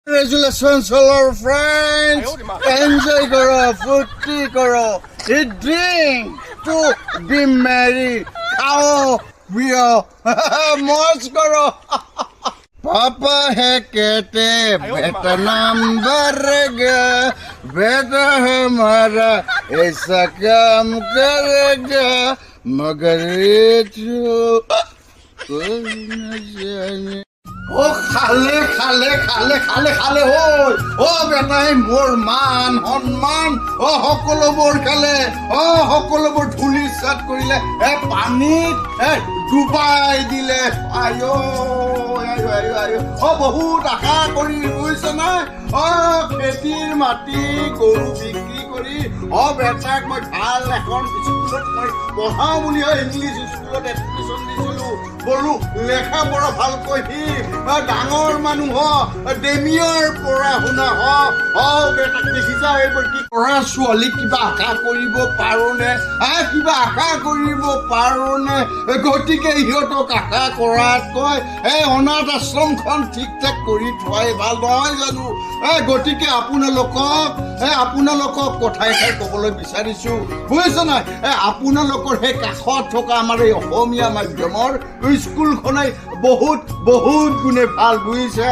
Congratulations, all our friends. Enjoy karo, furti karo, eat, drink, to be merry. Khao, piyo, mauj karo. पापा है कहते बेटा नाम भरेगा बेटा हमारा ऐसा काम करेगा मगर ये कोई न जाने ও খালে খালে খালে খালে খালে হল ও বেটাই মোৰ মান সন্মান ও সকলোবোৰ খালে ও সকলোবোৰ ধুলি চাট কৰিলে পানীত ডুবাই দিলে আয়ো আয়ো আয়ো আয়ো বহুত আশা কৰি বুজিছে না খেতিৰ মাটি গৰু বিক্ৰী কৰি বেটাক মই ভাল এখন স্কুলত মই পঢ়াওঁ বুলি ইংলিছ স্কুলত এডমিশ্যন দিছিলো বলো লেখা পঢ়া ভালকৈ সি ডাঙৰ মানুহ ডেমিয়াৰ পঢ়া শুনা বেটাক দেখিছা এইবোৰ কি পঢ়া ছোৱালী কিবা আশা কৰিব পাৰোনে কিবা আশা কৰিব পাৰোনে গতিকে সিহঁতক আশা কৰাতকৈ অনাথ আশ্ৰমখন ঠিক ঠাক কৰি থোৱাই ভাল নহয় জানো গতিকে আপোনালোকক কথাই ক'বলৈ বিচাৰিছো বুজিছে নাই আপোনালোকৰ সেই কাষত থকা আমাৰ এই অসমীয়া মাধ্যমৰ স্কুলখনে বহুত বহুত গুণে ভাল বুজিছে